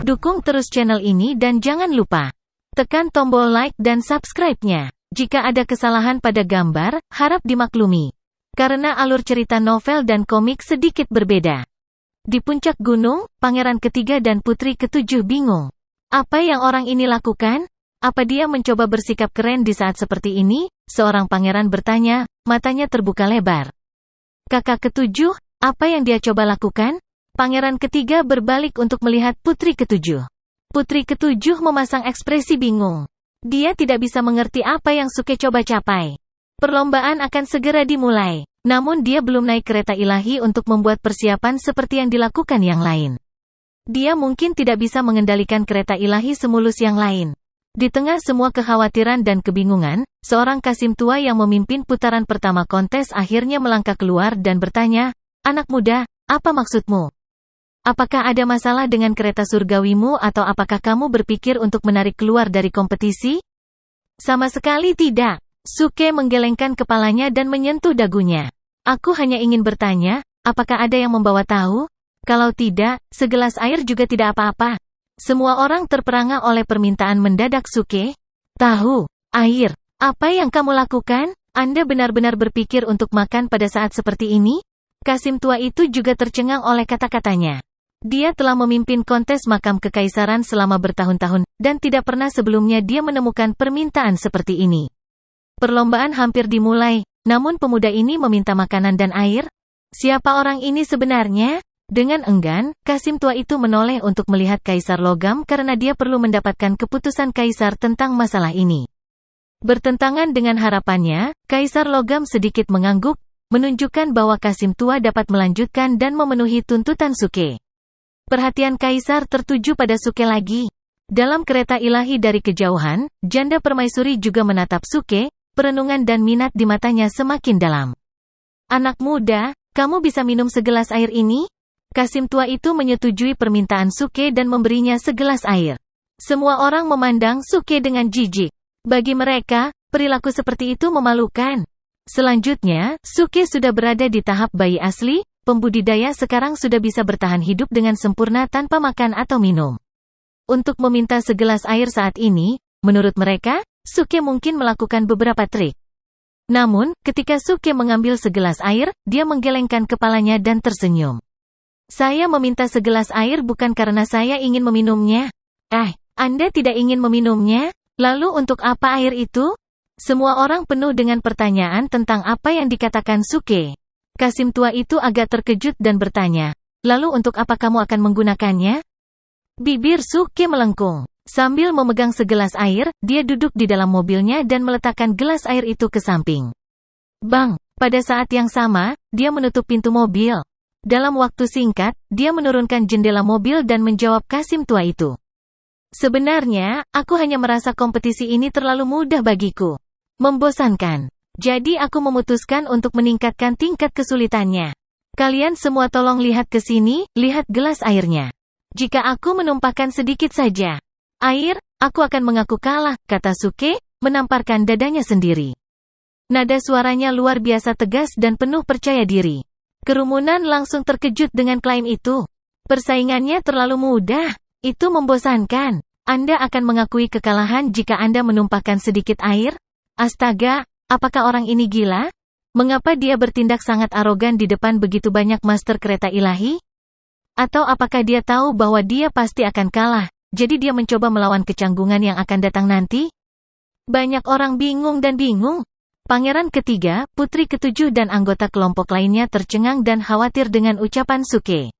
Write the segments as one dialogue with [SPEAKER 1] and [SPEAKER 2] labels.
[SPEAKER 1] Dukung terus channel ini dan jangan lupa tekan tombol like dan subscribe-nya. Jika ada kesalahan pada gambar, harap dimaklumi. Karena alur cerita novel dan komik sedikit berbeda. Di puncak gunung, pangeran ketiga dan putri ketujuh bingung. Apa yang orang ini lakukan? Apa dia mencoba bersikap keren di saat seperti ini? Seorang pangeran bertanya, matanya terbuka lebar. Kakak ketujuh, apa yang dia coba lakukan? Pangeran ketiga berbalik untuk melihat putri ketujuh. Putri ketujuh memasang ekspresi bingung. Dia tidak bisa mengerti apa yang Suke coba capai. Perlombaan akan segera dimulai. Namun dia belum naik kereta ilahi untuk membuat persiapan seperti yang dilakukan yang lain. Dia mungkin tidak bisa mengendalikan kereta ilahi semulus yang lain. Di tengah semua kekhawatiran dan kebingungan, seorang kasim tua yang memimpin putaran pertama kontes akhirnya melangkah keluar dan bertanya, "Anak muda, apa maksudmu? Apakah ada masalah dengan kereta surgawimu atau apakah kamu berpikir untuk menarik keluar dari kompetisi?" "Sama sekali tidak." Suke menggelengkan kepalanya dan menyentuh dagunya. "Aku hanya ingin bertanya, apakah ada yang membawa tahu? Kalau tidak, segelas air juga tidak apa-apa." Semua orang terperangah oleh permintaan mendadak Suke. "Tahu, air. Apa yang kamu lakukan? Anda benar-benar berpikir untuk makan pada saat seperti ini?" Kasim tua itu juga tercengang oleh kata-katanya. Dia telah memimpin kontes makam kekaisaran selama bertahun-tahun, dan tidak pernah sebelumnya dia menemukan permintaan seperti ini. Perlombaan hampir dimulai, namun pemuda ini meminta makanan dan air? Siapa orang ini sebenarnya? Dengan enggan, Kasim tua itu menoleh untuk melihat Kaisar Logam karena dia perlu mendapatkan keputusan Kaisar tentang masalah ini. Bertentangan dengan harapannya, Kaisar Logam sedikit mengangguk, menunjukkan bahwa Kasim tua dapat melanjutkan dan memenuhi tuntutan Suke. Perhatian Kaisar tertuju pada Suke lagi. Dalam kereta ilahi dari kejauhan, janda permaisuri juga menatap Suke, perenungan dan minat di matanya semakin dalam. "Anak muda, kamu bisa minum segelas air ini?" Kasim tua itu menyetujui permintaan Suke dan memberinya segelas air. Semua orang memandang Suke dengan jijik. Bagi mereka, perilaku seperti itu memalukan. Selanjutnya, Suke sudah berada di tahap bayi asli. Pembudidaya sekarang sudah bisa bertahan hidup dengan sempurna tanpa makan atau minum. Untuk meminta segelas air saat ini, menurut mereka, Suke mungkin melakukan beberapa trik. Namun, ketika Suke mengambil segelas air, dia menggelengkan kepalanya dan tersenyum. "Saya meminta segelas air bukan karena saya ingin meminumnya." Anda tidak ingin meminumnya? Lalu untuk apa air itu?" Semua orang penuh dengan pertanyaan tentang apa yang dikatakan Suke. Kasim tua itu agak terkejut dan bertanya, "Lalu untuk apa kamu akan menggunakannya?" Bibir Suke melengkung. Sambil memegang segelas air, dia duduk di dalam mobilnya dan meletakkan gelas air itu ke samping. Bang! Pada saat yang sama, dia menutup pintu mobil. Dalam waktu singkat, dia menurunkan jendela mobil dan menjawab Kasim tua itu. "Sebenarnya, aku hanya merasa kompetisi ini terlalu mudah bagiku. Membosankan. Jadi aku memutuskan untuk meningkatkan tingkat kesulitannya. Kalian semua tolong lihat ke sini, lihat gelas airnya. Jika aku menumpahkan sedikit saja air, aku akan mengaku kalah," kata Suke, menamparkan dadanya sendiri. Nada suaranya luar biasa tegas dan penuh percaya diri. Kerumunan langsung terkejut dengan klaim itu. Persaingannya terlalu mudah. Itu membosankan. Anda akan mengakui kekalahan jika Anda menumpahkan sedikit air? Astaga! Apakah orang ini gila? Mengapa dia bertindak sangat arogan di depan begitu banyak master kereta ilahi? Atau apakah dia tahu bahwa dia pasti akan kalah, jadi dia mencoba melawan kecanggungan yang akan datang nanti? Banyak orang bingung dan bingung. Pangeran ketiga, putri ketujuh dan anggota kelompok lainnya tercengang dan khawatir dengan ucapan Suke.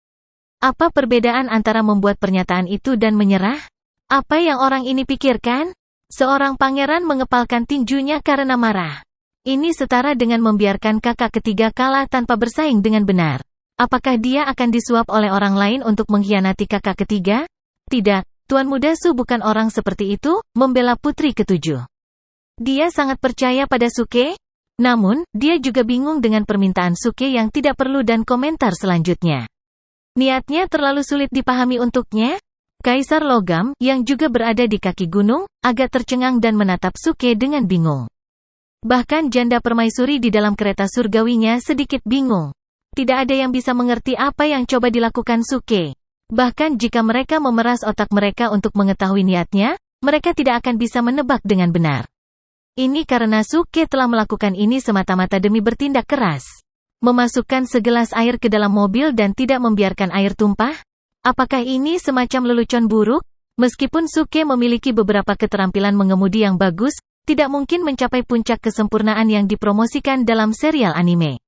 [SPEAKER 1] Apa perbedaan antara membuat pernyataan itu dan menyerah? Apa yang orang ini pikirkan? Seorang pangeran mengepalkan tinjunya karena marah. Ini setara dengan membiarkan kakak ketiga kalah tanpa bersaing dengan benar. Apakah dia akan disuap oleh orang lain untuk mengkhianati kakak ketiga? Tidak, Tuan Muda Su bukan orang seperti itu, membela putri ketujuh. Dia sangat percaya pada Suke. Namun, dia juga bingung dengan permintaan Suke yang tidak perlu dan komentar selanjutnya. Niatnya terlalu sulit dipahami untuknya? Kaisar Logam, yang juga berada di kaki gunung, agak tercengang dan menatap Suke dengan bingung. Bahkan janda permaisuri di dalam kereta surgawinya sedikit bingung. Tidak ada yang bisa mengerti apa yang coba dilakukan Suke. Bahkan jika mereka memeras otak mereka untuk mengetahui niatnya, mereka tidak akan bisa menebak dengan benar. Ini karena Suke telah melakukan ini semata-mata demi bertindak keras. Memasukkan segelas air ke dalam mobil dan tidak membiarkan air tumpah? Apakah ini semacam lelucon buruk? Meskipun Suke memiliki beberapa keterampilan mengemudi yang bagus, tidak mungkin mencapai puncak kesempurnaan yang dipromosikan dalam serial anime.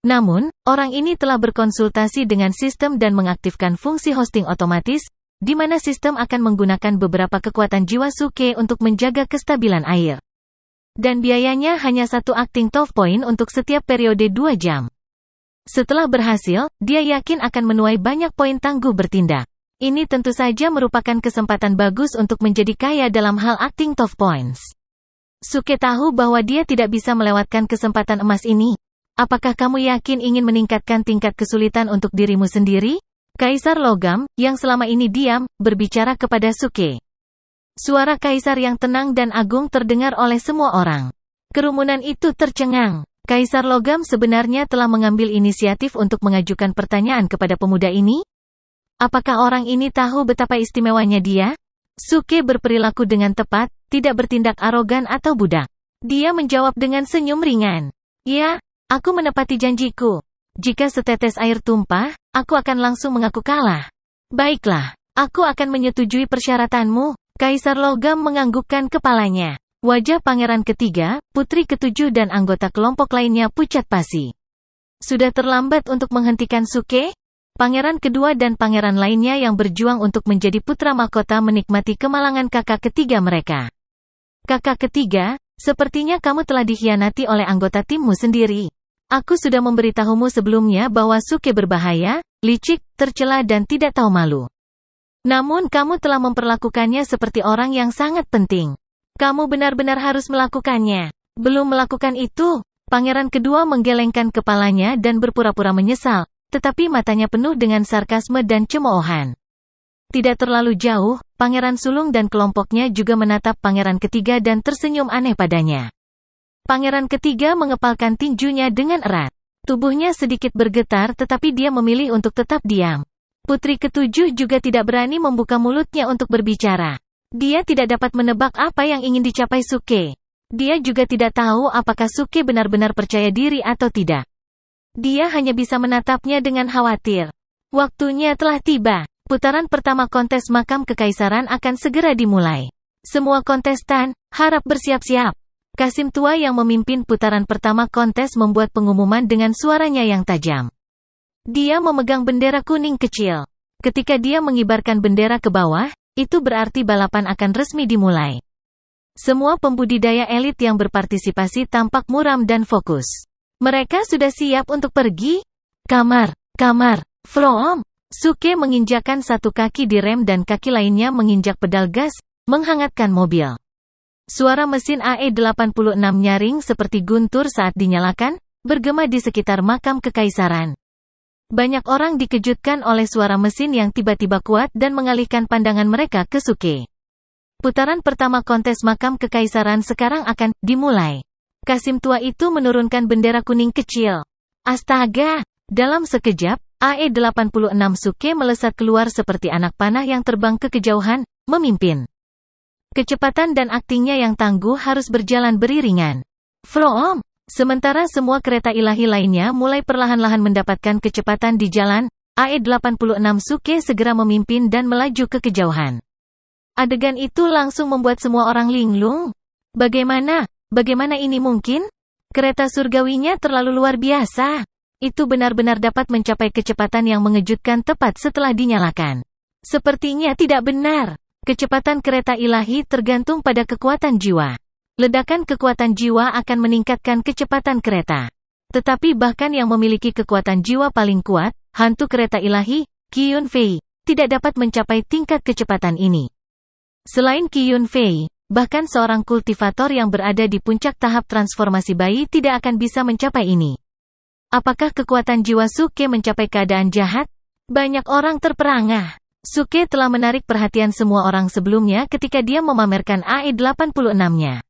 [SPEAKER 1] Namun, orang ini telah berkonsultasi dengan sistem dan mengaktifkan fungsi hosting otomatis, di mana sistem akan menggunakan beberapa kekuatan jiwa Suke untuk menjaga kestabilan air. Dan biayanya hanya 1 acting tough point untuk setiap periode 2 jam. Setelah berhasil, dia yakin akan menuai banyak poin tangguh bertindak. Ini tentu saja merupakan kesempatan bagus untuk menjadi kaya dalam hal acting tough points. Suke tahu bahwa dia tidak bisa melewatkan kesempatan emas ini. Apakah kamu yakin ingin meningkatkan tingkat kesulitan untuk dirimu sendiri? Kaisar Logam, yang selama ini diam, berbicara kepada Suke. Suara kaisar yang tenang dan agung terdengar oleh semua orang. Kerumunan itu tercengang. Kaisar Logam sebenarnya telah mengambil inisiatif untuk mengajukan pertanyaan kepada pemuda ini? Apakah orang ini tahu betapa istimewanya dia? Suke berperilaku dengan tepat, tidak bertindak arogan atau budak. Dia menjawab dengan senyum ringan. Ya, aku menepati janjiku. Jika setetes air tumpah, aku akan langsung mengaku kalah. Baiklah, aku akan menyetujui persyaratanmu. Kaisar Logam menganggukkan kepalanya. Wajah pangeran ketiga, putri ketujuh dan anggota kelompok lainnya pucat pasi. Sudah terlambat untuk menghentikan Suke? Pangeran kedua dan pangeran lainnya yang berjuang untuk menjadi putra mahkota menikmati kemalangan kakak ketiga mereka. Kakak ketiga, sepertinya kamu telah dikhianati oleh anggota timmu sendiri. Aku sudah memberitahumu sebelumnya bahwa Suke berbahaya, licik, tercela dan tidak tahu malu. Namun kamu telah memperlakukannya seperti orang yang sangat penting. Kamu benar-benar harus melakukannya. Belum melakukan itu, pangeran kedua menggelengkan kepalanya dan berpura-pura menyesal, tetapi matanya penuh dengan sarkasme dan cemoohan. Tidak terlalu jauh, pangeran sulung dan kelompoknya juga menatap pangeran ketiga dan tersenyum aneh padanya. Pangeran ketiga mengepalkan tinjunya dengan erat. Tubuhnya sedikit bergetar tetapi dia memilih untuk tetap diam. Putri ketujuh juga tidak berani membuka mulutnya untuk berbicara. Dia tidak dapat menebak apa yang ingin dicapai Suke. Dia juga tidak tahu apakah Suke benar-benar percaya diri atau tidak. Dia hanya bisa menatapnya dengan khawatir. Waktunya telah tiba. Putaran pertama kontes makam kekaisaran akan segera dimulai. Semua kontestan, harap bersiap-siap. Kasim tua yang memimpin putaran pertama kontes membuat pengumuman dengan suaranya yang tajam. Dia memegang bendera kuning kecil. Ketika dia mengibarkan bendera ke bawah, itu berarti balapan akan resmi dimulai. Semua pembudidaya elit yang berpartisipasi tampak muram dan fokus. Mereka sudah siap untuk pergi? Kamar, Floom. Suke menginjakkan satu kaki di rem dan kaki lainnya menginjak pedal gas, menghangatkan mobil. Suara mesin AE86 nyaring seperti guntur saat dinyalakan, bergema di sekitar makam kekaisaran. Banyak orang dikejutkan oleh suara mesin yang tiba-tiba kuat dan mengalihkan pandangan mereka ke Suke. Putaran pertama kontes makam kekaisaran sekarang akan dimulai. Kasim tua itu menurunkan bendera kuning kecil. Astaga! Dalam sekejap, AE86 Suke melesat keluar seperti anak panah yang terbang ke kejauhan, memimpin. Kecepatan dan aktingnya yang tangguh harus berjalan beriringan. Floom! Sementara semua kereta ilahi lainnya mulai perlahan-lahan mendapatkan kecepatan di jalan, AE86 Suke segera memimpin dan melaju ke kejauhan. Adegan itu langsung membuat semua orang linglung. Bagaimana ini mungkin? Kereta surgawinya terlalu luar biasa. Itu benar-benar dapat mencapai kecepatan yang mengejutkan tepat setelah dinyalakan. Sepertinya tidak benar. Kecepatan kereta ilahi tergantung pada kekuatan jiwa. Ledakan kekuatan jiwa akan meningkatkan kecepatan kereta. Tetapi bahkan yang memiliki kekuatan jiwa paling kuat, hantu kereta ilahi, Qiyun Fei, tidak dapat mencapai tingkat kecepatan ini. Selain Qiyun Fei, bahkan seorang kultivator yang berada di puncak tahap transformasi bayi tidak akan bisa mencapai ini. Apakah kekuatan jiwa Suke mencapai keadaan jahat? Banyak orang terperangah. Suke telah menarik perhatian semua orang sebelumnya ketika dia memamerkan AE86-nya.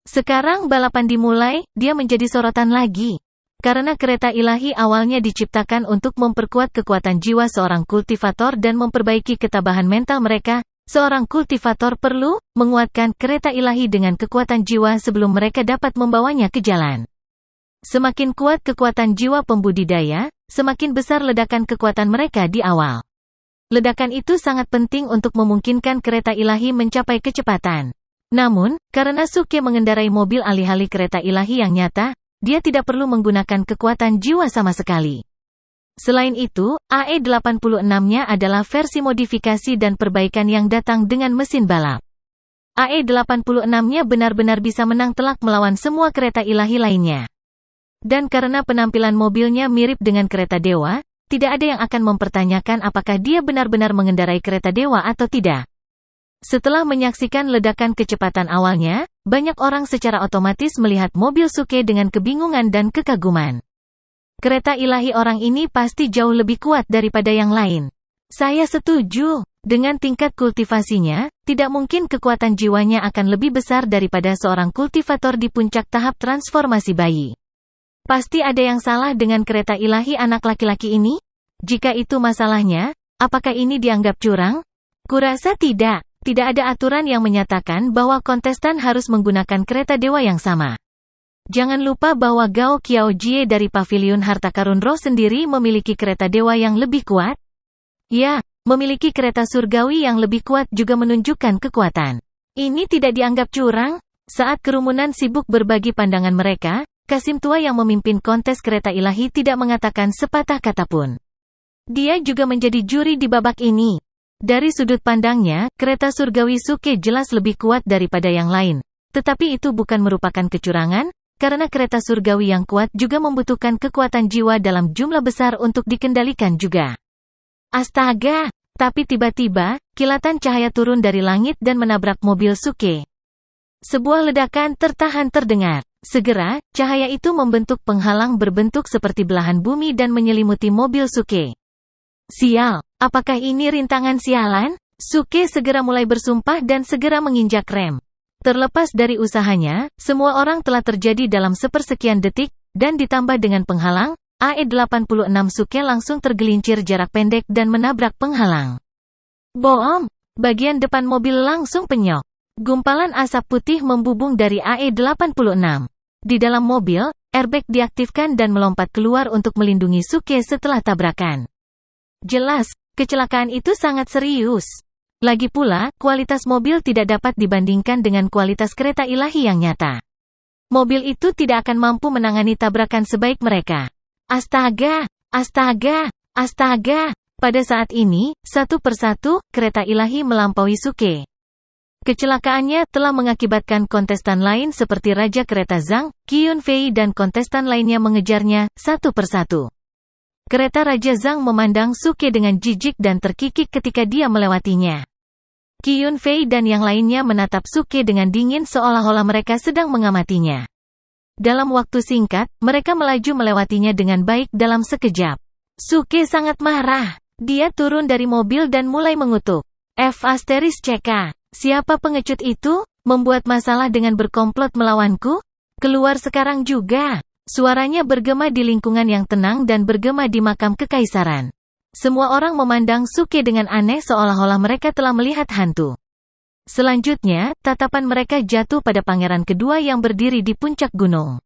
[SPEAKER 1] Sekarang balapan dimulai, dia menjadi sorotan lagi. Karena kereta ilahi awalnya diciptakan untuk memperkuat kekuatan jiwa seorang kultivator dan memperbaiki ketabahan mental mereka, seorang kultivator perlu menguatkan kereta ilahi dengan kekuatan jiwa sebelum mereka dapat membawanya ke jalan. Semakin kuat kekuatan jiwa pembudidaya, semakin besar ledakan kekuatan mereka di awal. Ledakan itu sangat penting untuk memungkinkan kereta ilahi mencapai kecepatan. Namun, karena Suke mengendarai mobil alih-alih kereta ilahi yang nyata, dia tidak perlu menggunakan kekuatan jiwa sama sekali. Selain itu, AE86-nya adalah versi modifikasi dan perbaikan yang datang dengan mesin balap. AE86-nya benar-benar bisa menang telak melawan semua kereta ilahi lainnya. Dan karena penampilan mobilnya mirip dengan kereta dewa, tidak ada yang akan mempertanyakan apakah dia benar-benar mengendarai kereta dewa atau tidak. Setelah menyaksikan ledakan kecepatan awalnya, banyak orang secara otomatis melihat mobil Suke dengan kebingungan dan kekaguman. Kereta ilahi orang ini pasti jauh lebih kuat daripada yang lain. Saya setuju. Dengan tingkat kultivasinya, tidak mungkin kekuatan jiwanya akan lebih besar daripada seorang kultivator di puncak tahap transformasi bayi. Pasti ada yang salah dengan kereta ilahi anak laki-laki ini? Jika itu masalahnya, apakah ini dianggap curang? Kurasa tidak. Tidak ada aturan yang menyatakan bahwa kontestan harus menggunakan kereta dewa yang sama. Jangan lupa bahwa Gao Qiaojie dari Paviliun Harta Karun Roh sendiri memiliki kereta dewa yang lebih kuat. Ya, memiliki kereta surgawi yang lebih kuat juga menunjukkan kekuatan. Ini tidak dianggap curang. Saat kerumunan sibuk berbagi pandangan mereka, Kasim tua yang memimpin kontes kereta ilahi tidak mengatakan sepatah kata pun. Dia juga menjadi juri di babak ini. Dari sudut pandangnya, kereta surgawi Suke jelas lebih kuat daripada yang lain. Tetapi itu bukan merupakan kecurangan, karena kereta surgawi yang kuat juga membutuhkan kekuatan jiwa dalam jumlah besar untuk dikendalikan juga. Astaga! Tapi tiba-tiba, kilatan cahaya turun dari langit dan menabrak mobil Suke. Sebuah ledakan tertahan terdengar. Segera, cahaya itu membentuk penghalang berbentuk seperti belahan bumi dan menyelimuti mobil Suke. Sial, apakah ini rintangan sialan? Suke segera mulai bersumpah dan segera menginjak rem. Terlepas dari usahanya, semua orang telah terjadi dalam sepersekian detik, dan ditambah dengan penghalang, AE86 Suke langsung tergelincir jarak pendek dan menabrak penghalang. Boom! Bagian depan mobil langsung penyok. Gumpalan asap putih membubung dari AE86. Di dalam mobil, airbag diaktifkan dan melompat keluar untuk melindungi Suke setelah tabrakan. Jelas, kecelakaan itu sangat serius. Lagi pula, kualitas mobil tidak dapat dibandingkan dengan kualitas kereta ilahi yang nyata. Mobil itu tidak akan mampu menangani tabrakan sebaik mereka. Astaga! Astaga! Astaga! Pada saat ini, satu persatu, kereta ilahi melampaui Suke. Kecelakaannya telah mengakibatkan kontestan lain seperti Raja Kereta Zhang, Qiyun Fei dan kontestan lainnya mengejarnya, satu persatu. Kereta Raja Zhang memandang Suke dengan jijik dan terkikik ketika dia melewatinya. Qiyun Fei dan yang lainnya menatap Suke dengan dingin seolah-olah mereka sedang mengamatinya. Dalam waktu singkat, mereka melaju melewatinya dengan baik dalam sekejap. Suke sangat marah. Dia turun dari mobil dan mulai mengutuk. F***CK. Siapa pengecut itu? Membuat masalah dengan berkomplot melawanku? Keluar sekarang juga. Suaranya bergema di lingkungan yang tenang dan bergema di makam kekaisaran. Semua orang memandang Suke dengan aneh seolah-olah mereka telah melihat hantu. Selanjutnya, tatapan mereka jatuh pada pangeran kedua yang berdiri di puncak gunung.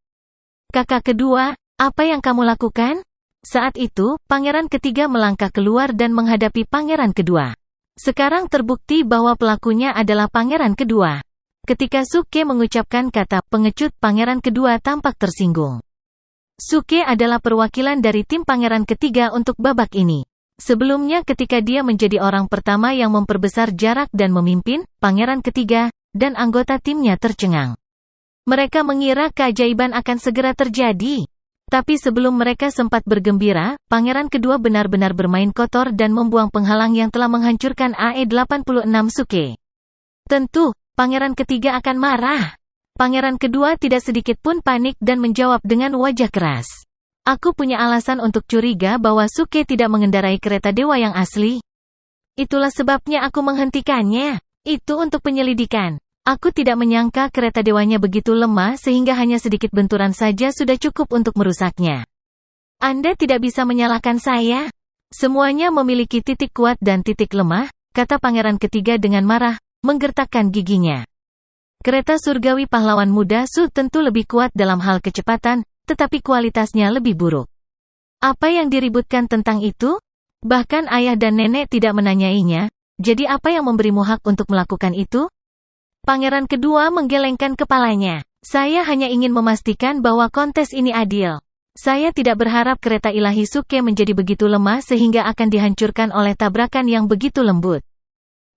[SPEAKER 1] Kakak kedua, apa yang kamu lakukan? Saat itu, pangeran ketiga melangkah keluar dan menghadapi pangeran kedua. Sekarang terbukti bahwa pelakunya adalah pangeran kedua. Ketika Suke mengucapkan kata pengecut, pangeran kedua tampak tersinggung. Suke adalah perwakilan dari tim pangeran ketiga untuk babak ini. Sebelumnya ketika dia menjadi orang pertama yang memperbesar jarak dan memimpin, pangeran ketiga, dan anggota timnya tercengang. Mereka mengira keajaiban akan segera terjadi. Tapi sebelum mereka sempat bergembira, pangeran kedua benar-benar bermain kotor dan membuang penghalang yang telah menghancurkan AE86 Suke. Tentu, pangeran ketiga akan marah. Pangeran kedua tidak sedikit pun panik dan menjawab dengan wajah keras. Aku punya alasan untuk curiga bahwa Suke tidak mengendarai kereta dewa yang asli. Itulah sebabnya aku menghentikannya. Itu untuk penyelidikan. Aku tidak menyangka kereta dewanya begitu lemah sehingga hanya sedikit benturan saja sudah cukup untuk merusaknya. Anda tidak bisa menyalahkan saya. Semuanya memiliki titik kuat dan titik lemah, kata pangeran ketiga dengan marah, menggertakkan giginya. Kereta surgawi pahlawan muda Su tentu lebih kuat dalam hal kecepatan, tetapi kualitasnya lebih buruk. Apa yang diributkan tentang itu? Bahkan ayah dan nenek tidak menanyainya, jadi apa yang memberimu hak untuk melakukan itu? Pangeran kedua menggelengkan kepalanya. Saya hanya ingin memastikan bahwa kontes ini adil. Saya tidak berharap kereta ilahi Suke menjadi begitu lemah sehingga akan dihancurkan oleh tabrakan yang begitu lembut.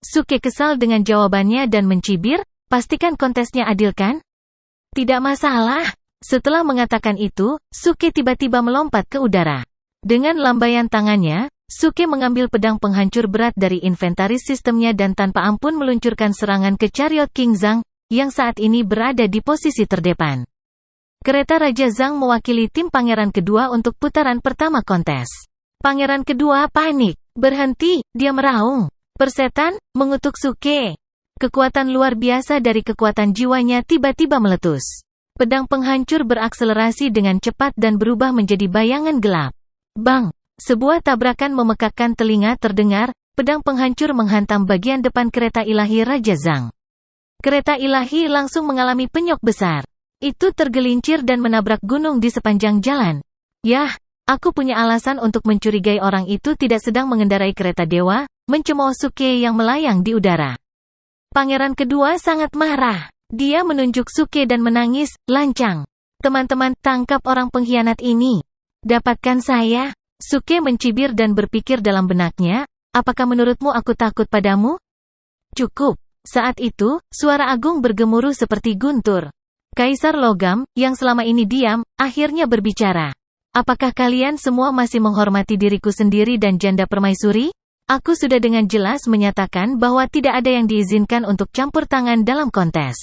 [SPEAKER 1] Suke kesal dengan jawabannya dan mencibir, pastikan kontesnya adil kan? Tidak masalah. Setelah mengatakan itu, Suke tiba-tiba melompat ke udara. Dengan lambaian tangannya, Suke mengambil pedang penghancur berat dari inventaris sistemnya dan tanpa ampun meluncurkan serangan ke chariot King Zhang, yang saat ini berada di posisi terdepan. Kereta Raja Zhang mewakili tim pangeran kedua untuk putaran pertama kontes. Pangeran kedua panik. Berhenti, dia meraung. Persetan, mengutuk Suke. Kekuatan luar biasa dari kekuatan jiwanya tiba-tiba meletus. Pedang penghancur berakselerasi dengan cepat dan berubah menjadi bayangan gelap. Bang! Sebuah tabrakan memekakkan telinga terdengar, pedang penghancur menghantam bagian depan kereta ilahi Raja Zhang. Kereta ilahi langsung mengalami penyok besar. Itu tergelincir dan menabrak gunung di sepanjang jalan. Yah, aku punya alasan untuk mencurigai orang itu tidak sedang mengendarai kereta dewa, mencemooh Suke yang melayang di udara. Pangeran kedua sangat marah. Dia menunjuk Suke dan menangis, lancang. Teman-teman, tangkap orang pengkhianat ini. Dapatkan saya. Suke mencibir dan berpikir dalam benaknya, apakah menurutmu aku takut padamu? Cukup. Saat itu, suara agung bergemuruh seperti guntur. Kaisar Logam, yang selama ini diam, akhirnya berbicara. Apakah kalian semua masih menghormati diriku sendiri dan janda permaisuri? Aku sudah dengan jelas menyatakan bahwa tidak ada yang diizinkan untuk campur tangan dalam kontes.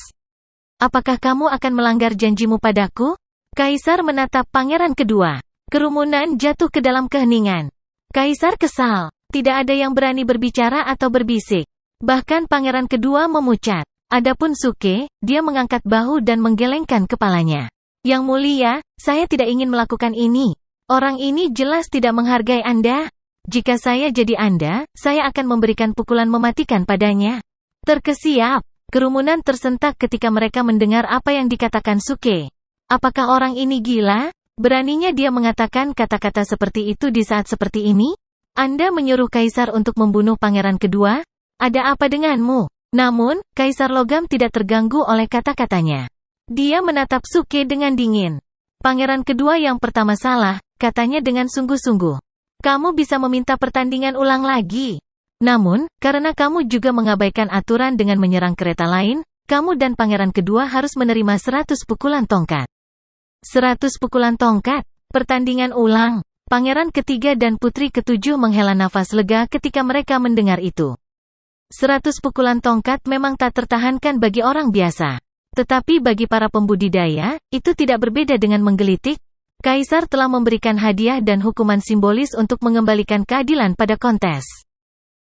[SPEAKER 1] Apakah kamu akan melanggar janjimu padaku? Kaisar menatap pangeran kedua. Kerumunan jatuh ke dalam keheningan. Kaisar kesal. Tidak ada yang berani berbicara atau berbisik. Bahkan pangeran kedua memucat. Adapun Suke, dia mengangkat bahu dan menggelengkan kepalanya. Yang mulia, saya tidak ingin melakukan ini. Orang ini jelas tidak menghargai Anda. Jika saya jadi Anda, saya akan memberikan pukulan mematikan padanya. Terkesiap. Kerumunan tersentak ketika mereka mendengar apa yang dikatakan Suke. Apakah orang ini gila? Beraninya dia mengatakan kata-kata seperti itu di saat seperti ini? Anda menyuruh Kaisar untuk membunuh pangeran kedua? Ada apa denganmu? Namun, Kaisar Logam tidak terganggu oleh kata-katanya. Dia menatap Suke dengan dingin. Pangeran kedua yang pertama salah, katanya dengan sungguh-sungguh. Kamu bisa meminta pertandingan ulang lagi. Namun, karena kamu juga mengabaikan aturan dengan menyerang kereta lain, kamu dan pangeran kedua harus menerima 100 pukulan tongkat. 100 pukulan tongkat. Pertandingan ulang. Pangeran ketiga dan putri ketujuh menghela nafas lega ketika mereka mendengar itu. 100 pukulan tongkat memang tak tertahankan bagi orang biasa. Tetapi bagi para pembudidaya, itu tidak berbeda dengan menggelitik. Kaisar telah memberikan hadiah dan hukuman simbolis untuk mengembalikan keadilan pada kontes.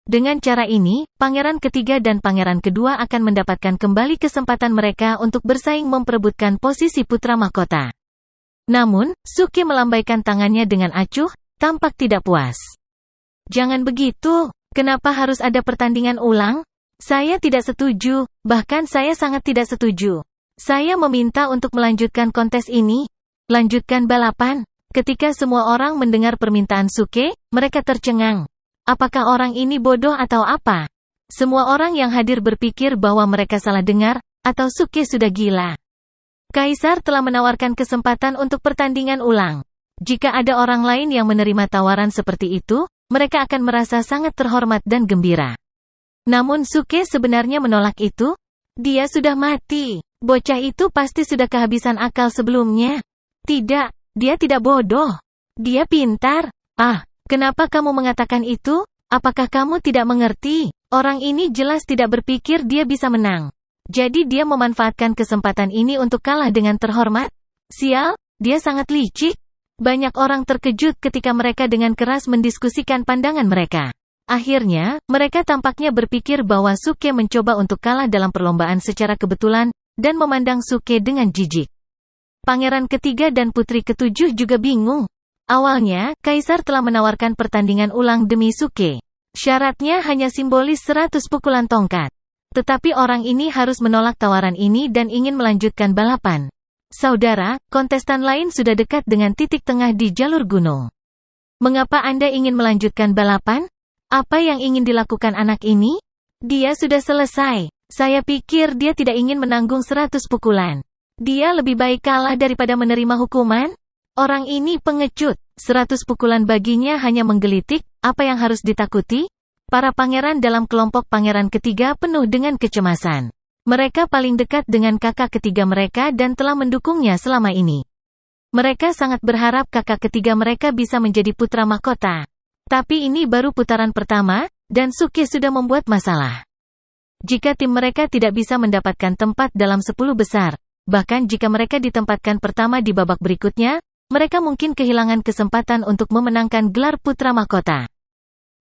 [SPEAKER 1] Dengan cara ini, pangeran ketiga dan pangeran kedua akan mendapatkan kembali kesempatan mereka untuk bersaing memperebutkan posisi putra mahkota. Namun, Suke melambaikan tangannya dengan acuh, tampak tidak puas. Jangan begitu. Kenapa harus ada pertandingan ulang? Saya tidak setuju, bahkan saya sangat tidak setuju. Saya meminta untuk melanjutkan kontes ini. Lanjutkan balapan. Ketika semua orang mendengar permintaan Suke, mereka tercengang. Apakah orang ini bodoh atau apa? Semua orang yang hadir berpikir bahwa mereka salah dengar, atau Suke sudah gila. Kaisar telah menawarkan kesempatan untuk pertandingan ulang. Jika ada orang lain yang menerima tawaran seperti itu, mereka akan merasa sangat terhormat dan gembira. Namun Suke sebenarnya menolak itu. Dia sudah mati. Bocah itu pasti sudah kehabisan akal sebelumnya. Tidak, dia tidak bodoh. Dia pintar. Ah, kenapa kamu mengatakan itu? Apakah kamu tidak mengerti? Orang ini jelas tidak berpikir dia bisa menang. Jadi dia memanfaatkan kesempatan ini untuk kalah dengan terhormat. Sial, dia sangat licik. Banyak orang terkejut ketika mereka dengan keras mendiskusikan pandangan mereka. Akhirnya, mereka tampaknya berpikir bahwa Suke mencoba untuk kalah dalam perlombaan secara kebetulan, dan memandang Suke dengan jijik. Pangeran ketiga dan putri ketujuh juga bingung. Awalnya, Kaisar telah menawarkan pertandingan ulang demi Suke. Syaratnya hanya simbolis 100 pukulan tongkat. Tetapi orang ini harus menolak tawaran ini dan ingin melanjutkan balapan. Saudara, kontestan lain sudah dekat dengan titik tengah di jalur gunung. Mengapa Anda ingin melanjutkan balapan? Apa yang ingin dilakukan anak ini? Dia sudah selesai. Saya pikir dia tidak ingin menanggung 100 pukulan. Dia lebih baik kalah daripada menerima hukuman? Orang ini pengecut. 100 pukulan baginya hanya menggelitik. Apa yang harus ditakuti? Para pangeran dalam kelompok pangeran ketiga penuh dengan kecemasan. Mereka paling dekat dengan kakak ketiga mereka dan telah mendukungnya selama ini. Mereka sangat berharap kakak ketiga mereka bisa menjadi putra mahkota. Tapi ini baru putaran pertama, dan Suke sudah membuat masalah. Jika tim mereka tidak bisa mendapatkan tempat dalam 10 besar, bahkan jika mereka ditempatkan pertama di babak berikutnya, mereka mungkin kehilangan kesempatan untuk memenangkan gelar putra mahkota.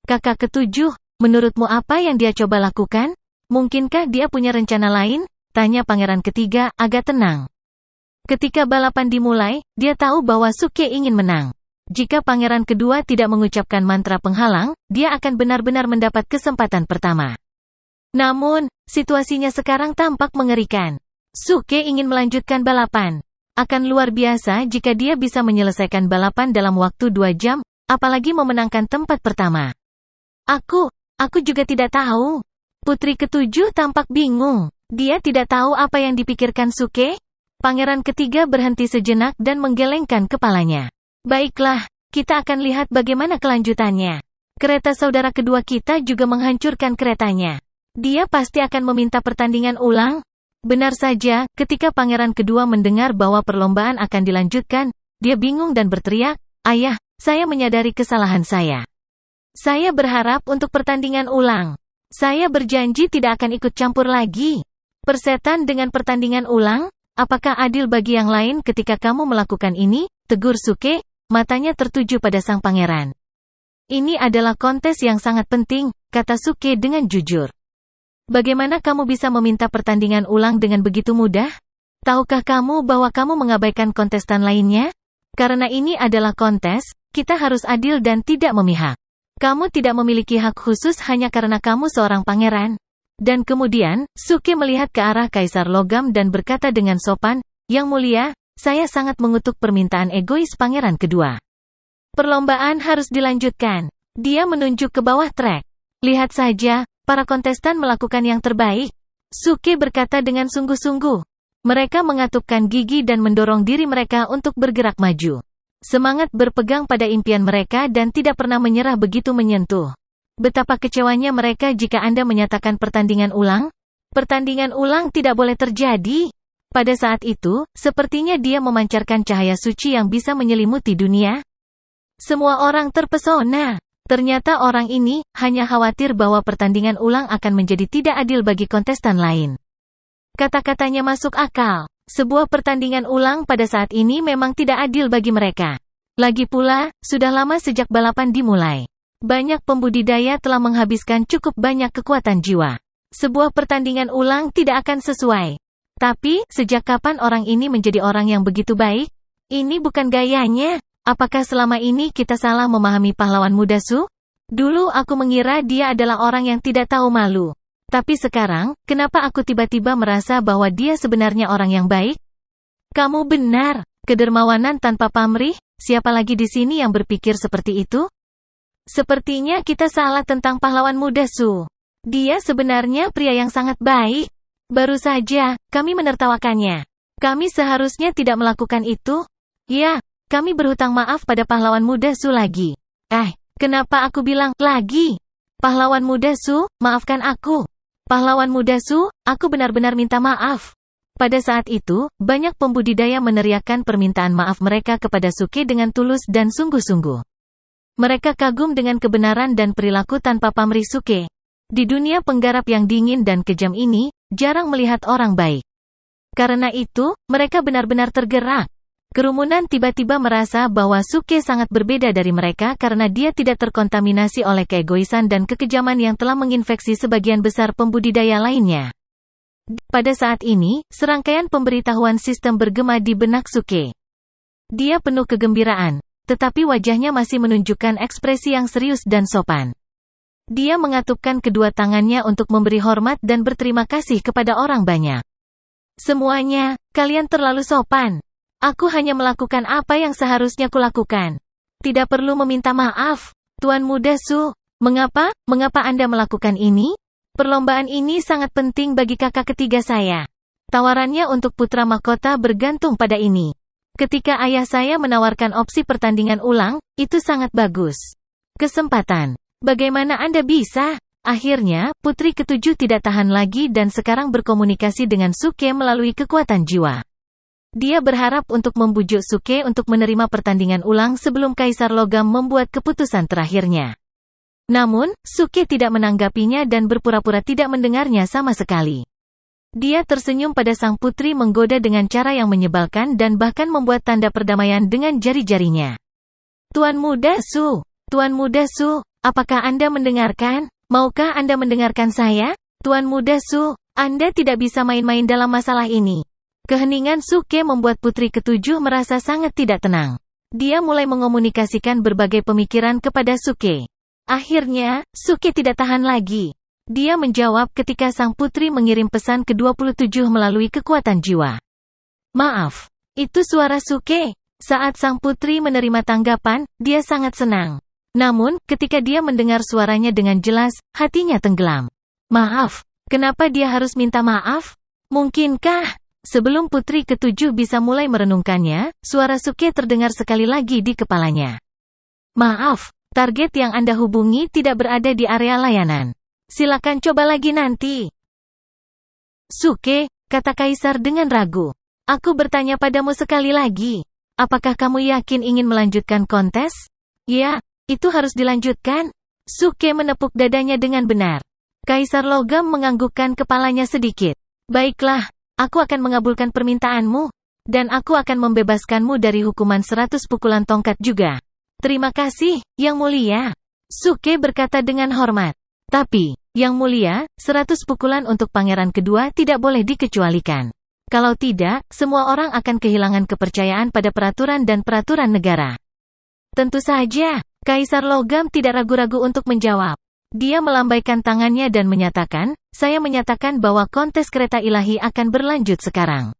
[SPEAKER 1] Kakak ketujuh, menurutmu apa yang dia coba lakukan? Mungkinkah dia punya rencana lain? Tanya pangeran ketiga, agak tenang. Ketika balapan dimulai, dia tahu bahwa Suke ingin menang. Jika pangeran kedua tidak mengucapkan mantra penghalang, dia akan benar-benar mendapat kesempatan pertama. Namun, situasinya sekarang tampak mengerikan. Suke ingin melanjutkan balapan. Akan luar biasa jika dia bisa menyelesaikan balapan dalam waktu 2 jam, apalagi memenangkan tempat pertama. Aku juga tidak tahu. Putri ketujuh tampak bingung. Dia tidak tahu apa yang dipikirkan Suke. Pangeran ketiga berhenti sejenak dan menggelengkan kepalanya. Baiklah, kita akan lihat bagaimana kelanjutannya. Kereta saudara kedua kita juga menghancurkan keretanya. Dia pasti akan meminta pertandingan ulang. Benar saja, ketika pangeran kedua mendengar bahwa perlombaan akan dilanjutkan, dia bingung dan berteriak, "Ayah, saya menyadari kesalahan saya. Saya berharap untuk pertandingan ulang. Saya berjanji tidak akan ikut campur lagi." Persetan dengan pertandingan ulang? Apakah adil bagi yang lain ketika kamu melakukan ini? Tegur Suke. Matanya tertuju pada sang pangeran. Ini adalah kontes yang sangat penting, kata Suke dengan jujur. Bagaimana kamu bisa meminta pertandingan ulang dengan begitu mudah? Tahukah kamu bahwa kamu mengabaikan kontestan lainnya? Karena ini adalah kontes, kita harus adil dan tidak memihak. Kamu tidak memiliki hak khusus hanya karena kamu seorang pangeran. Dan kemudian, Suke melihat ke arah Kaisar Logam dan berkata dengan sopan, "Yang mulia, saya sangat mengutuk permintaan egois pangeran kedua. Perlombaan harus dilanjutkan." Dia menunjuk ke bawah trek. "Lihat saja, para kontestan melakukan yang terbaik." Suke berkata dengan sungguh-sungguh. Mereka mengatupkan gigi dan mendorong diri mereka untuk bergerak maju. Semangat berpegang pada impian mereka dan tidak pernah menyerah begitu menyentuh. Betapa kecewanya mereka jika Anda menyatakan pertandingan ulang? Pertandingan ulang tidak boleh terjadi. Pada saat itu, sepertinya dia memancarkan cahaya suci yang bisa menyelimuti dunia. Semua orang terpesona. Ternyata orang ini hanya khawatir bahwa pertandingan ulang akan menjadi tidak adil bagi kontestan lain. Kata-katanya masuk akal. Sebuah pertandingan ulang pada saat ini memang tidak adil bagi mereka. Lagi pula, sudah lama sejak balapan dimulai. Banyak pembudidaya telah menghabiskan cukup banyak kekuatan jiwa. Sebuah pertandingan ulang tidak akan sesuai. Tapi, sejak kapan orang ini menjadi orang yang begitu baik? Ini bukan gayanya. Apakah selama ini kita salah memahami pahlawan muda Su? Dulu aku mengira dia adalah orang yang tidak tahu malu. Tapi sekarang, kenapa aku tiba-tiba merasa bahwa dia sebenarnya orang yang baik? Kamu benar. Kedermawanan tanpa pamrih? Siapa lagi di sini yang berpikir seperti itu? Sepertinya kita salah tentang pahlawan muda Su. Dia sebenarnya pria yang sangat baik. Baru saja, kami menertawakannya. Kami seharusnya tidak melakukan itu. Ya, kami berhutang maaf pada pahlawan muda Su lagi. Kenapa aku bilang lagi? Pahlawan muda Su, maafkan aku. Pahlawan muda Su, aku benar-benar minta maaf. Pada saat itu, banyak pembudidaya meneriakkan permintaan maaf mereka kepada Suke dengan tulus dan sungguh-sungguh. Mereka kagum dengan kebenaran dan perilaku tanpa pamrih Suke. Di dunia penggarap yang dingin dan kejam ini, jarang melihat orang baik. Karena itu, mereka benar-benar tergerak. Kerumunan tiba-tiba merasa bahwa Suke sangat berbeda dari mereka karena dia tidak terkontaminasi oleh keegoisan dan kekejaman yang telah menginfeksi sebagian besar pembudidaya lainnya. Pada saat ini, serangkaian pemberitahuan sistem bergema di benak Suke. Dia penuh kegembiraan, tetapi wajahnya masih menunjukkan ekspresi yang serius dan sopan. Dia mengatupkan kedua tangannya untuk memberi hormat dan berterima kasih kepada orang banyak. Semuanya, kalian terlalu sopan. Aku hanya melakukan apa yang seharusnya kulakukan. Tidak perlu meminta maaf, Tuan Muda Su. Mengapa Anda melakukan ini? Perlombaan ini sangat penting bagi kakak ketiga saya. Tawarannya untuk putra mahkota bergantung pada ini. Ketika ayah saya menawarkan opsi pertandingan ulang, itu sangat bagus. Kesempatan. Bagaimana Anda bisa? Akhirnya, putri ketujuh tidak tahan lagi dan sekarang berkomunikasi dengan Suke melalui kekuatan jiwa. Dia berharap untuk membujuk Suke untuk menerima pertandingan ulang sebelum Kaisar Logam membuat keputusan terakhirnya. Namun, Suke tidak menanggapinya dan berpura-pura tidak mendengarnya sama sekali. Dia tersenyum pada sang putri menggoda dengan cara yang menyebalkan dan bahkan membuat tanda perdamaian dengan jari-jarinya. Tuan Muda Su, apakah Anda mendengarkan? Maukah Anda mendengarkan saya? Tuan Muda Su, Anda tidak bisa main-main dalam masalah ini. Keheningan Suke membuat putri ketujuh merasa sangat tidak tenang. Dia mulai mengomunikasikan berbagai pemikiran kepada Suke. Akhirnya, Suke tidak tahan lagi. Dia menjawab ketika sang putri mengirim pesan ke-27 melalui kekuatan jiwa. Maaf, itu suara Suke. Saat sang putri menerima tanggapan, dia sangat senang. Namun, ketika dia mendengar suaranya dengan jelas, hatinya tenggelam. Maaf, kenapa dia harus minta maaf? Mungkinkah? Sebelum putri ketujuh bisa mulai merenungkannya, suara Suke terdengar sekali lagi di kepalanya. Maaf, target yang Anda hubungi tidak berada di area layanan. Silakan coba lagi nanti. Suke, kata Kaisar dengan ragu. Aku bertanya padamu sekali lagi. Apakah kamu yakin ingin melanjutkan kontes? Ya, itu harus dilanjutkan. Suke menepuk dadanya dengan benar. Kaisar Logam menganggukkan kepalanya sedikit. Baiklah. Aku akan mengabulkan permintaanmu. Dan aku akan membebaskanmu dari hukuman 100 pukulan tongkat juga. Terima kasih, Yang Mulia. Suke berkata dengan hormat. Tapi, Yang Mulia, 100 pukulan untuk pangeran kedua tidak boleh dikecualikan. Kalau tidak, semua orang akan kehilangan kepercayaan pada peraturan dan peraturan negara. Tentu saja, Kaisar Logam tidak ragu-ragu untuk menjawab. Dia melambaikan tangannya dan menyatakan, saya menyatakan bahwa kontes kereta ilahi akan berlanjut sekarang.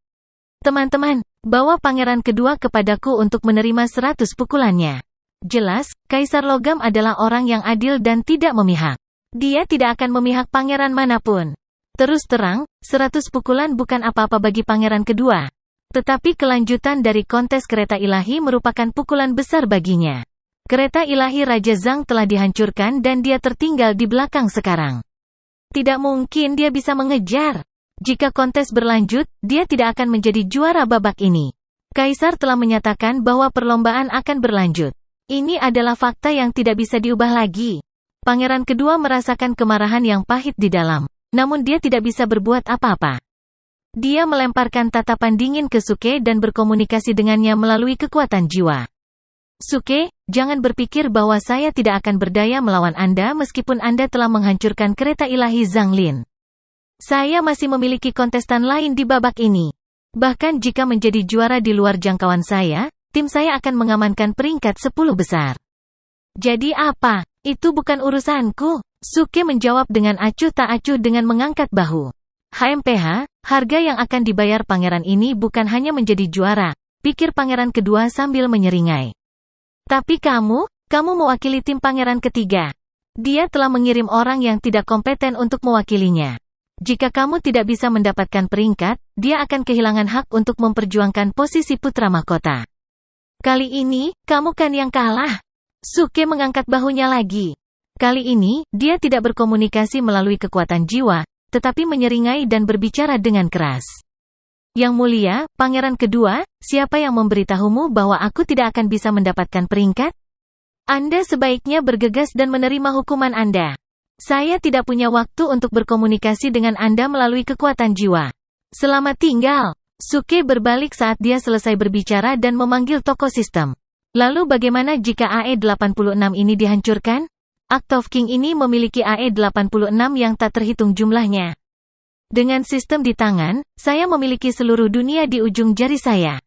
[SPEAKER 1] Teman-teman, bawa pangeran kedua kepadaku untuk menerima 100 pukulannya. Jelas, Kaisar Logam adalah orang yang adil dan tidak memihak. Dia tidak akan memihak pangeran manapun. Terus terang, 100 pukulan bukan apa-apa bagi pangeran kedua. Tetapi kelanjutan dari kontes kereta ilahi merupakan pukulan besar baginya. Kereta ilahi Raja Zhang telah dihancurkan dan dia tertinggal di belakang sekarang. Tidak mungkin dia bisa mengejar. Jika kontes berlanjut, dia tidak akan menjadi juara babak ini. Kaisar telah menyatakan bahwa perlombaan akan berlanjut. Ini adalah fakta yang tidak bisa diubah lagi. Pangeran kedua merasakan kemarahan yang pahit di dalam. Namun dia tidak bisa berbuat apa-apa. Dia melemparkan tatapan dingin ke Suke dan berkomunikasi dengannya melalui kekuatan jiwa. Suke, jangan berpikir bahwa saya tidak akan berdaya melawan Anda meskipun Anda telah menghancurkan kereta ilahi Zhang Lin. Saya masih memiliki kontestan lain di babak ini. Bahkan jika menjadi juara di luar jangkauan saya, tim saya akan mengamankan peringkat 10 besar. Jadi apa? Itu bukan urusanku. Suke menjawab dengan acuh tak acuh dengan mengangkat bahu. HMPH, harga yang akan dibayar pangeran ini bukan hanya menjadi juara, pikir pangeran kedua sambil menyeringai. Tapi kamu mewakili tim pangeran ketiga. Dia telah mengirim orang yang tidak kompeten untuk mewakilinya. Jika kamu tidak bisa mendapatkan peringkat, dia akan kehilangan hak untuk memperjuangkan posisi putra mahkota. Kali ini, kamu kan yang kalah. Suke mengangkat bahunya lagi. Kali ini, dia tidak berkomunikasi melalui kekuatan jiwa, tetapi menyeringai dan berbicara dengan keras. Yang Mulia, pangeran kedua, siapa yang memberitahumu bahwa aku tidak akan bisa mendapatkan peringkat? Anda sebaiknya bergegas dan menerima hukuman Anda. Saya tidak punya waktu untuk berkomunikasi dengan Anda melalui kekuatan jiwa. Selamat tinggal. Suke berbalik saat dia selesai berbicara dan memanggil toko sistem. Lalu bagaimana jika AE86 ini dihancurkan? Act of King ini memiliki AE86 yang tak terhitung jumlahnya. Dengan sistem di tangan, saya memiliki seluruh dunia di ujung jari saya.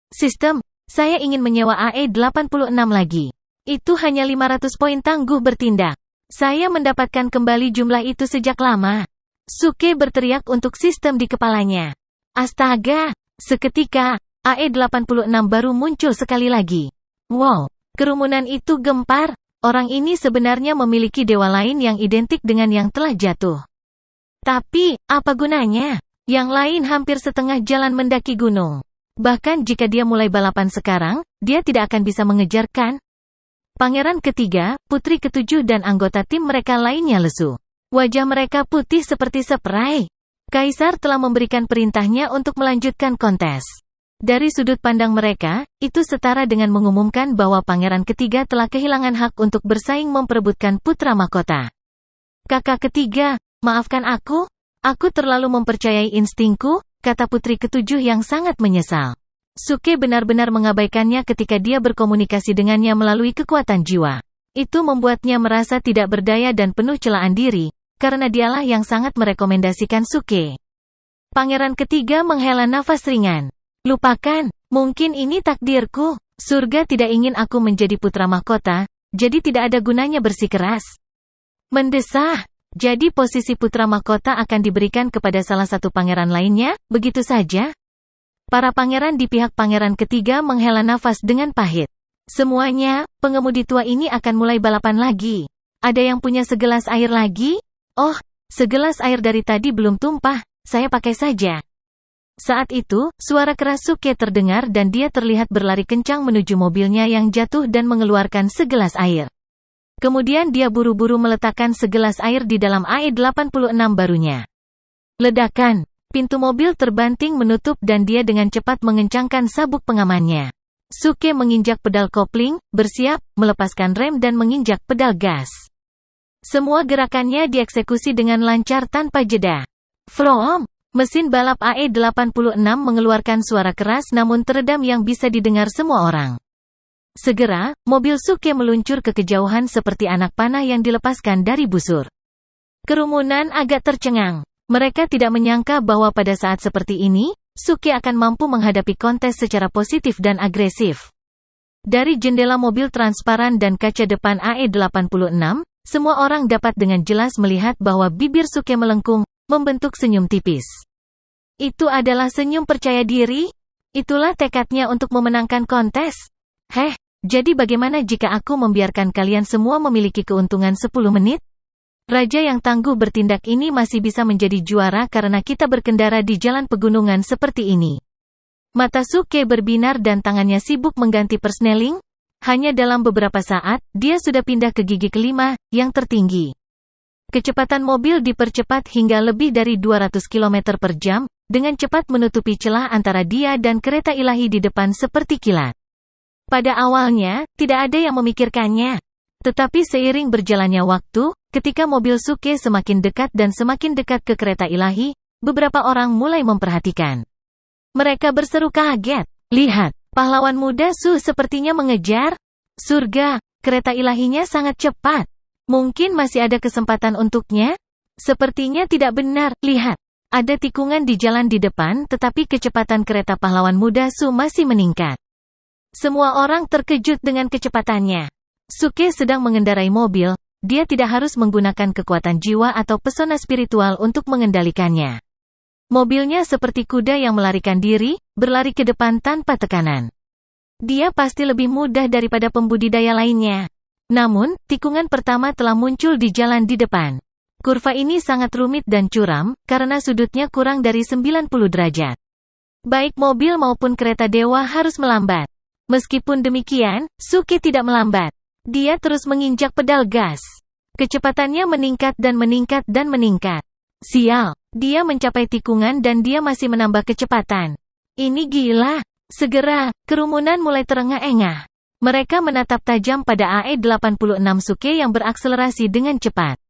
[SPEAKER 1] Sistem, saya ingin menyewa AE86 lagi. Itu hanya 500 poin, tangguh bertindak. Saya mendapatkan kembali jumlah itu sejak lama. Suke berteriak untuk sistem di kepalanya. Astaga! Seketika, AE86 baru muncul sekali lagi. Wow! Kerumunan itu gempar. Orang ini sebenarnya memiliki dewa lain yang identik dengan yang telah jatuh. Tapi, apa gunanya? Yang lain hampir setengah jalan mendaki gunung. Bahkan jika dia mulai balapan sekarang, dia tidak akan bisa mengejar, kan? Pangeran ketiga, putri ketujuh dan anggota tim mereka lainnya lesu. Wajah mereka putih seperti spray. Kaisar telah memberikan perintahnya untuk melanjutkan kontes. Dari sudut pandang mereka, itu setara dengan mengumumkan bahwa pangeran ketiga telah kehilangan hak untuk bersaing memperebutkan putra mahkota. Kakak ketiga, maafkan aku? Aku terlalu mempercayai instingku, kata putri ketujuh yang sangat menyesal. Suke benar-benar mengabaikannya ketika dia berkomunikasi dengannya melalui kekuatan jiwa. Itu membuatnya merasa tidak berdaya dan penuh celaan diri, karena dialah yang sangat merekomendasikan Suke. Pangeran ketiga menghela nafas ringan. Lupakan, mungkin ini takdirku. Surga tidak ingin aku menjadi putra mahkota, jadi tidak ada gunanya bersikeras. Mendesah. Jadi posisi putra mahkota akan diberikan kepada salah satu pangeran lainnya, begitu saja? Para pangeran di pihak pangeran ketiga menghela nafas dengan pahit. Semuanya, pengemudi tua ini akan mulai balapan lagi. Ada yang punya segelas air lagi? Oh, segelas air dari tadi belum tumpah, saya pakai saja. Saat itu, suara keras Suke terdengar dan dia terlihat berlari kencang menuju mobilnya yang jatuh dan mengeluarkan segelas air. Kemudian dia buru-buru meletakkan segelas air di dalam AE86 barunya. Ledakan. Pintu mobil terbanting menutup dan dia dengan cepat mengencangkan sabuk pengamannya. Suke menginjak pedal kopling, bersiap, melepaskan rem dan menginjak pedal gas. Semua gerakannya dieksekusi dengan lancar tanpa jeda. Vroom! Mesin balap AE86 mengeluarkan suara keras namun teredam yang bisa didengar semua orang. Segera, mobil Suke meluncur ke kejauhan seperti anak panah yang dilepaskan dari busur. Kerumunan agak tercengang. Mereka tidak menyangka bahwa pada saat seperti ini, Suke akan mampu menghadapi kontes secara positif dan agresif. Dari jendela mobil transparan dan kaca depan AE86, semua orang dapat dengan jelas melihat bahwa bibir Suke melengkung, membentuk senyum tipis. Itu adalah senyum percaya diri? Itulah tekadnya untuk memenangkan kontes. Heh, jadi bagaimana jika aku membiarkan kalian semua memiliki keuntungan 10 menit? Raja yang tangguh bertindak ini masih bisa menjadi juara karena kita berkendara di jalan pegunungan seperti ini. Mata Suke berbinar dan tangannya sibuk mengganti persneling. Hanya dalam beberapa saat, dia sudah pindah ke gigi kelima, yang tertinggi. Kecepatan mobil dipercepat hingga lebih dari 200 km per jam, dengan cepat menutupi celah antara dia dan kereta ilahi di depan seperti kilat. Pada awalnya, tidak ada yang memikirkannya. Tetapi seiring berjalannya waktu, ketika mobil Suke semakin dekat dan semakin dekat ke kereta ilahi, beberapa orang mulai memperhatikan. Mereka berseru kaget. Lihat, pahlawan muda Su sepertinya mengejar. Surga, kereta ilahinya sangat cepat. Mungkin masih ada kesempatan untuknya? Sepertinya tidak benar. Lihat, ada tikungan di jalan di depan tetapi kecepatan kereta pahlawan muda Su masih meningkat. Semua orang terkejut dengan kecepatannya. Suke sedang mengendarai mobil, dia tidak harus menggunakan kekuatan jiwa atau pesona spiritual untuk mengendalikannya. Mobilnya seperti kuda yang melarikan diri, berlari ke depan tanpa tekanan. Dia pasti lebih mudah daripada pembudidaya lainnya. Namun, tikungan pertama telah muncul di jalan di depan. Kurva ini sangat rumit dan curam, karena sudutnya kurang dari 90 derajat. Baik mobil maupun kereta dewa harus melambat. Meskipun demikian, Suke tidak melambat. Dia terus menginjak pedal gas. Kecepatannya meningkat dan meningkat dan meningkat. Sial, dia mencapai tikungan dan dia masih menambah kecepatan. Ini gila. Segera, kerumunan mulai terengah-engah. Mereka menatap tajam pada AE86 Suke yang berakselerasi dengan cepat.